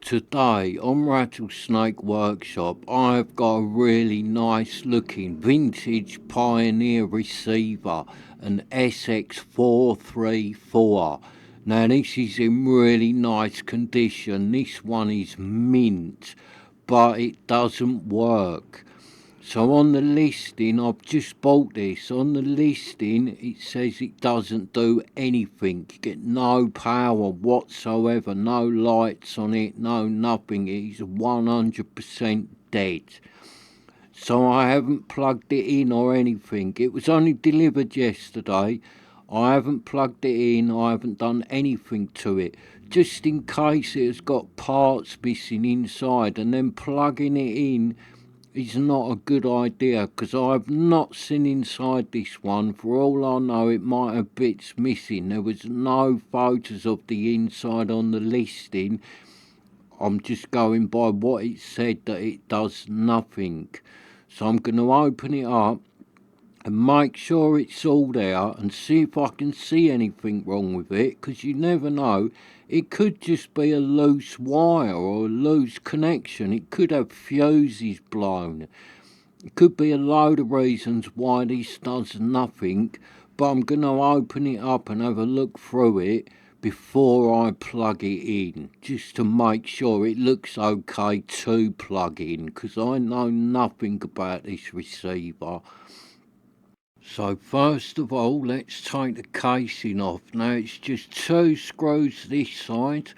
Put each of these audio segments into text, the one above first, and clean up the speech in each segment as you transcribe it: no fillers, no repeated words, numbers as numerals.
Today on Rattlesnake Workshop I've got a really nice looking vintage Pioneer receiver, an SX-434. Now this is in really nice condition. This one is mint, but it doesn't work. So on the listing, I've just bought this. On the listing, it says it doesn't do anything. You get no power whatsoever, no lights on it, no nothing. It is 100% dead. So I haven't plugged it in or anything. It was only delivered yesterday. I haven't plugged it in, I haven't done anything to it. Just in case it has got parts missing inside, and then plugging it in is not a good idea, because I've not seen inside this one. For all I know, it might have bits missing. There was no photos of the inside on the listing. I'm just going by what it said, that it does nothing. So I'm going to open it up and make sure it's all there and see if I can see anything wrong with it, because you never know. It could just be a loose wire or a loose connection. It could have fuses blown. It could be a load of reasons why this does nothing, but I'm going to open it up and have a look through it before I plug it in, just to make sure it looks okay to plug in, because I know nothing about this receiver. So first of all, let's take the casing off. Now it's just two screws this side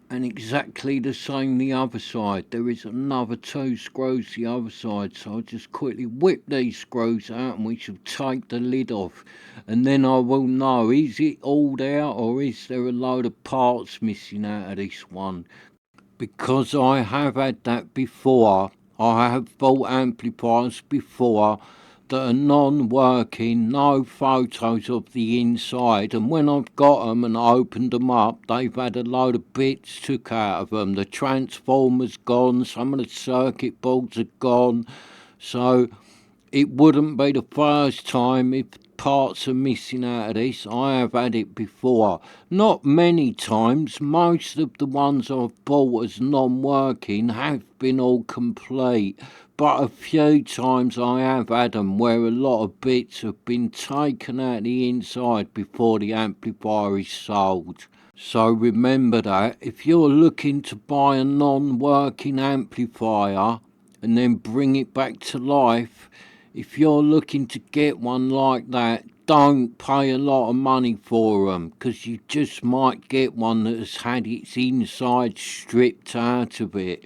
and exactly the same the other side. There is another two screws the other side, so I'll just quickly whip these screws out and we shall take the lid off, and then I will know, is it all there or is there a load of parts missing out of this one? Because I have had that before. I have bought amplifiers before that are non-working, no photos of the inside, and when I've got them and opened them up, they've had a load of bits took out of them. The transformer's gone, some of the circuit boards are gone, so it wouldn't be the first time if parts are missing out of this. I have had it before. Not many times. Most of the ones I've bought as non-working have been all complete, but a few times I have had them where a lot of bits have been taken out the inside before the amplifier is sold. So remember that if you're looking to buy a non-working amplifier and then bring it back to life, if you're looking to get one like that, don't pay a lot of money for them, because you just might get one that has had its inside stripped out of it.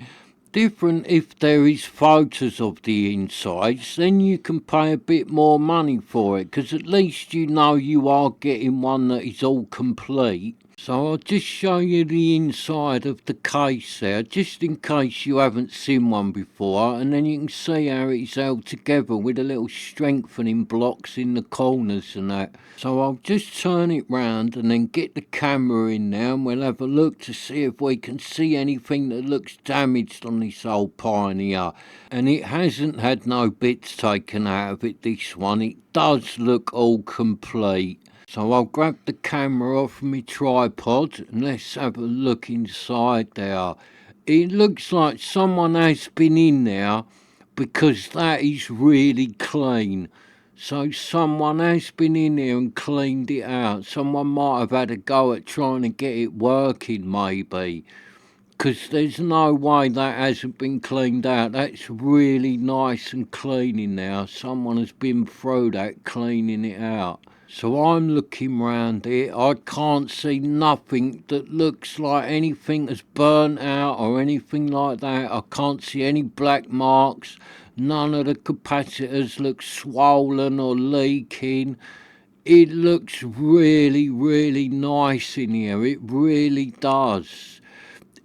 Different if there is photos of the insides, then you can pay a bit more money for it, because at least you know you are getting one that is all complete. So I'll just show you the inside of the case there, just in case you haven't seen one before, and then you can see how it's held together with the little strengthening blocks in the corners and that. So I'll just turn it round and then get the camera in there, and we'll have a look to see if we can see anything that looks damaged on this old Pioneer. And it hasn't had no bits taken out of it, this one. It does look all complete. So I'll grab the camera off my tripod and let's have a look inside there. It looks like someone has been in there, because that is really clean. So someone has been in there and cleaned it out. Someone might have had a go at trying to get it working, maybe, because there's no way that hasn't been cleaned out. That's really nice and clean in there. Someone has been through that, cleaning it out. So I'm looking round it. I can't see nothing that looks like anything has burnt out or anything like that. I can't see any black marks. None of the capacitors look swollen or leaking. It looks really, really nice in here. It really does.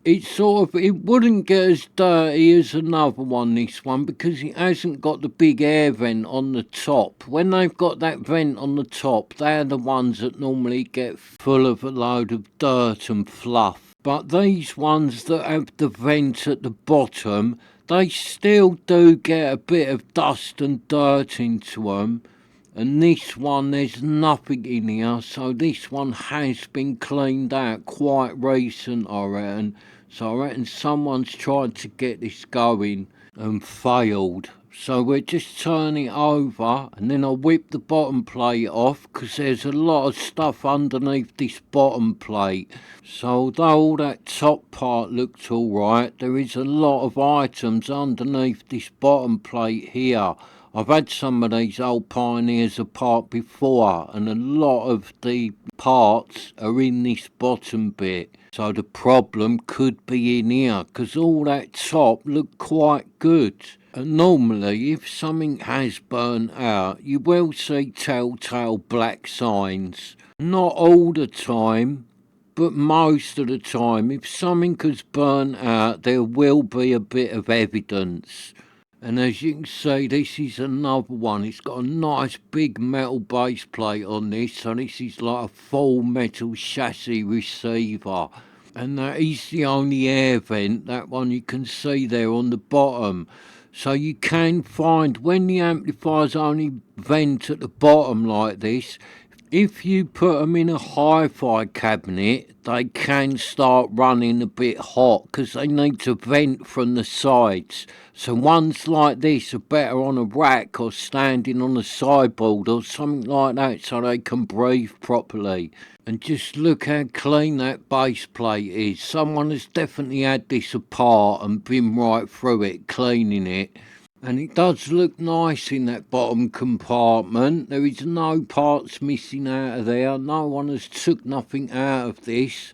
It wouldn't get as dirty as another one, this one, because it hasn't got the big air vent on the top. When they've got that vent on the top, they're the ones that normally get full of a load of dirt and fluff. But these ones that have the vent at the bottom, they still do get a bit of dust and dirt into them. And this one, there's nothing in here, so this one has been cleaned out quite recent, I reckon. So I reckon someone's tried to get this going and failed. So we'll just turn it over, and then I'll whip the bottom plate off, because there's a lot of stuff underneath this bottom plate. So although all that top part looked alright, there is a lot of items underneath this bottom plate here. I've had some of these old Pioneers apart before, and a lot of the parts are in this bottom bit. So the problem could be in here, because all that top looked quite good. And normally, if something has burnt out, you will see telltale black signs. Not all the time, but most of the time. If something has burnt out, there will be a bit of evidence. And as you can see, this is another one. It's got a nice big metal base plate on this, so this is like a full metal chassis receiver. And that is the only air vent, that one you can see there on the bottom. So you can find, when the amplifiers only vent at the bottom like this, if you put them in a hi-fi cabinet, they can start running a bit hot because they need to vent from the sides. So ones like this are better on a rack or standing on a sideboard or something like that, so they can breathe properly. And just look how clean that base plate is. Someone has definitely had this apart and been right through it, cleaning it. And it does look nice in that bottom compartment. There is no parts missing out of there. No one has took nothing out of this.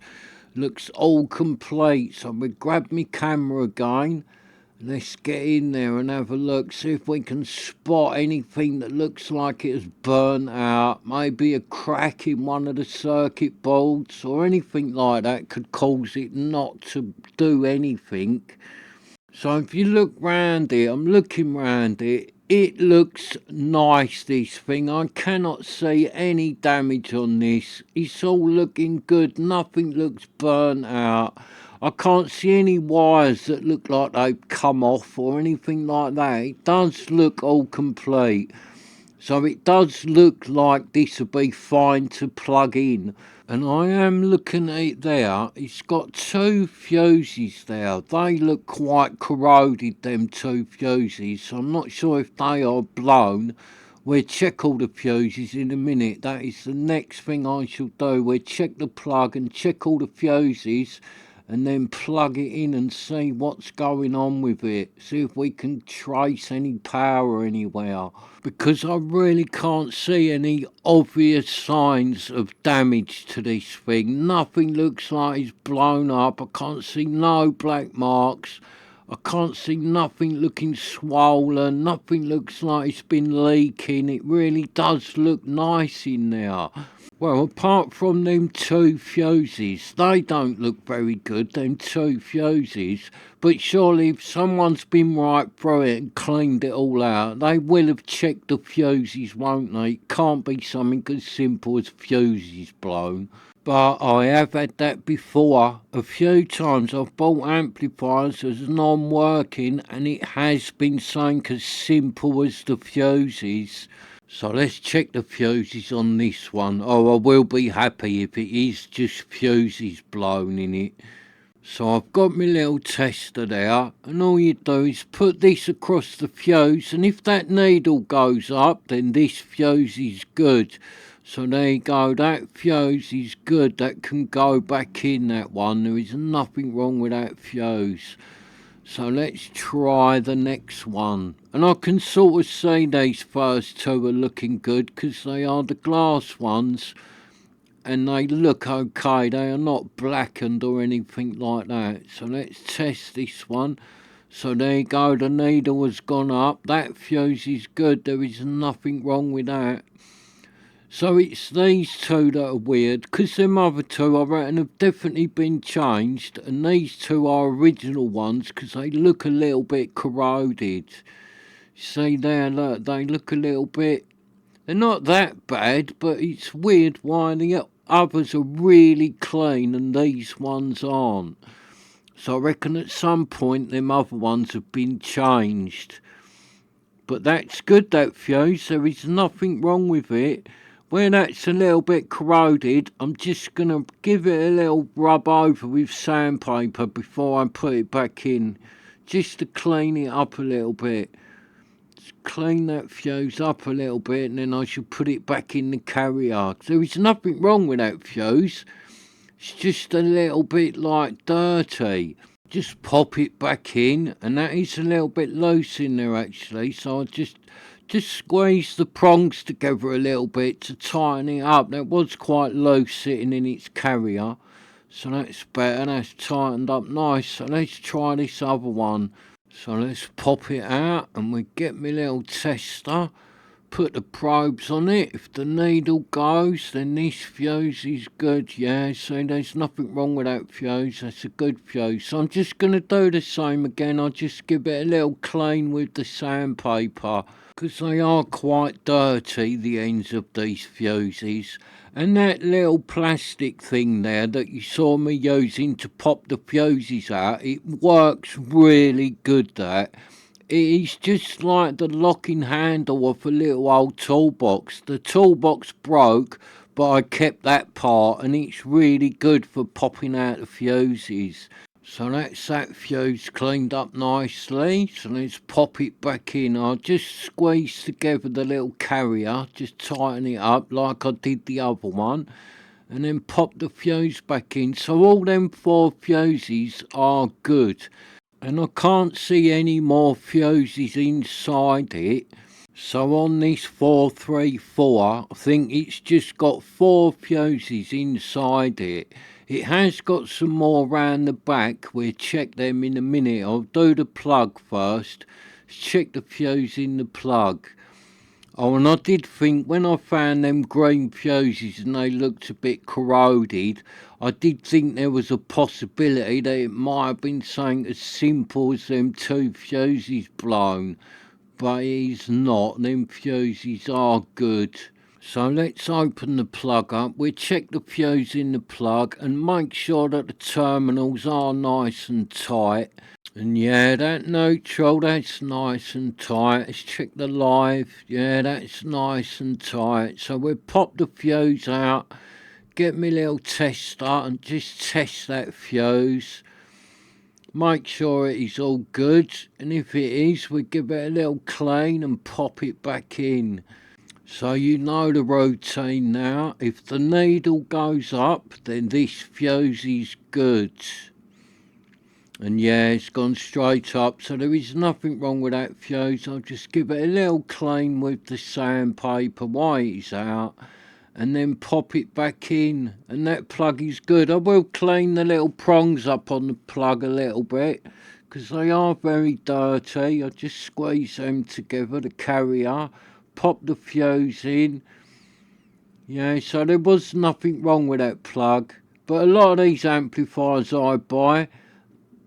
Looks all complete. So we grab my camera again. Let's get in there and have a look. See if we can spot anything that looks like it has burnt out. Maybe a crack in one of the circuit boards or anything like that could cause it not to do anything. So if you look round it, I'm looking round it, it looks nice, this thing. I cannot see any damage on this. It's all looking good, nothing looks burnt out. I can't see any wires that look like they've come off or anything like that. It does look all complete. So it does look like this would be fine to plug in. And I am looking at it there. It's got two fuses there. They look quite corroded, them two fuses. So I'm not sure if they are blown. We'll check all the fuses in a minute. That is the next thing I shall do. We'll check the plug and check all the fuses, and then plug it in and see what's going on with it. See if we can trace any power anywhere. Because I really can't see any obvious signs of damage to this thing. Nothing looks like it's blown up. I can't see no black marks. I can't see nothing looking swollen. Nothing looks like it's been leaking. It really does look nice in there. Well, apart from them two fuses, they don't look very good, them two fuses. But surely if someone's been right through it and cleaned it all out, they will have checked the fuses, won't they? It can't be something as simple as fuses blown. But I have had that before. A few times I've bought amplifiers as non-working, and it has been something as simple as the fuses. So let's check the fuses on this one. Oh, I will be happy if it is just fuses blown in it. So I've got my little tester there, and all you do is put this across the fuse, and if that needle goes up, then this fuse is good. So there you go, that fuse is good. That can go back in, that one. There is nothing wrong with that fuse. So let's try the next one. And I can sort of see these first two are looking good because they are the glass ones. And they look okay. They are not blackened or anything like that. So let's test this one. So there you go. The needle has gone up. That fuse is good. There is nothing wrong with that. So it's these two that are weird, because them other two I reckon have definitely been changed, and these two are original ones because they look a little bit corroded. See there, look, they look a little bit, they're not that bad, but it's weird why the others are really clean and these ones aren't. So I reckon at some point them other ones have been changed. But that's good, that fuse. There is nothing wrong with it. Where that's a little bit corroded, I'm just going to give it a little rub over with sandpaper before I put it back in, just to clean it up a little bit. Just clean that fuse up a little bit, and then I shall put it back in the carrier. There is nothing wrong with that fuse. It's just a little bit like dirty. Just pop it back in, and that is a little bit loose in there actually, so I just squeeze the prongs together a little bit to tighten it up. That was quite loose sitting in its carrier, so that's better. That's tightened up nice. So let's try this other one. So let's pop it out, and we get my little tester, put the probes on it. If the needle goes, then this fuse is good. Yeah, so there's nothing wrong with that fuse. That's a good fuse. So I'm just going to do the same again. I'll just give it a little clean with the sandpaper, because they are quite dirty, the ends of these fuses. And that little plastic thing there that you saw me using to pop the fuses out, it works really good, that. It is just like the locking handle of a little old toolbox. The toolbox broke, but I kept that part, and it's really good for popping out the fuses. So that's that fuse cleaned up nicely. So let's pop it back in. I'll just squeeze together the little carrier, just tighten it up like I did the other one, and then pop the fuse back in. So all them 4 fuses are good. And I can't see any more fuses inside it. So on this 434, I think it's just got 4 fuses inside it. It has got some more round the back. We'll check them in a minute. I'll do the plug first. Check the fuse in the plug. Oh, and I did think when I found them green fuses and they looked a bit corroded, I did think there was a possibility that it might have been something as simple as them 2 fuses blown. But it is not. Them fuses are good. So let's open the plug up. We'll check the fuse in the plug and make sure that the terminals are nice and tight. And yeah, that neutral, that's nice and tight. Let's check the live. Yeah, that's nice and tight. So we'll pop the fuse out, get my little tester and just test that fuse. Make sure it is all good. And if it is, we give it a little clean and pop it back in. So you know the routine now. If the needle goes up, then this fuse is good. And yeah, it's gone straight up, so there is nothing wrong with that fuse. I'll just give it a little clean with the sandpaper while it's out, and then pop it back in, and that plug is good. I will clean the little prongs up on the plug a little bit, because they are very dirty. I just squeeze them together, the carrier, pop the fuse in. Yeah, so there was nothing wrong with that plug. But a lot of these amplifiers I buy,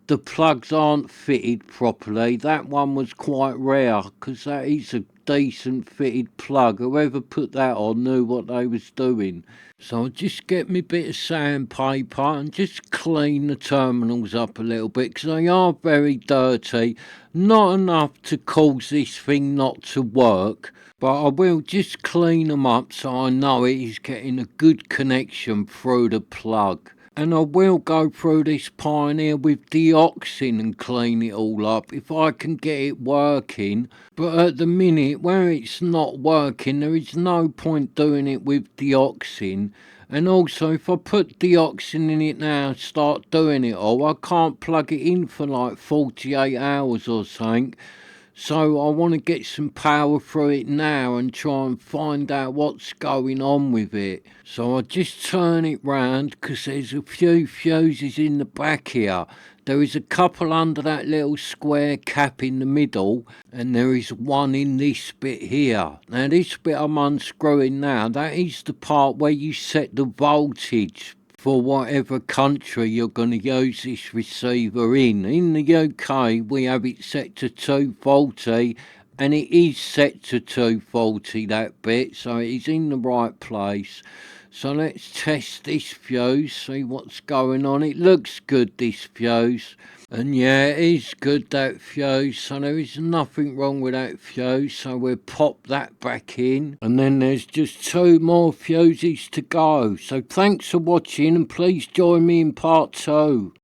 the plugs aren't fitted properly. That one was quite rare, because that is a decent fitted plug. Whoever put that on knew what they was doing. So I just get me bit of sandpaper and just clean the terminals up a little bit, because they are very dirty. Not enough to cause this thing not to work, but I will just clean them up so I know it is getting a good connection through the plug. And I will go through this Pioneer with deoxin and clean it all up if I can get it working. But at the minute, where it's not working, there is no point doing it with deoxin. And also, if I put deoxin in it now and start doing it all, I can't plug it in for like 48 hours or something. So I want to get some power through it now and try and find out what's going on with it. So I just turn it round, because there's a few fuses in the back here. There is a couple under that little square cap in the middle, and there is one in this bit here. Now this bit I'm unscrewing now, that is the part where you set the voltage for whatever country you're going to use this receiver in. In the UK, we have it set to 240, and it is set to 240, that bit, so it is in the right place. So let's test this fuse, see what's going on. It looks good, this fuse. And yeah, it is good, that fuse. So there is nothing wrong with that fuse. So we'll pop that back in. And then there's just 2 more fuses to go. So thanks for watching, and please join me in part 2.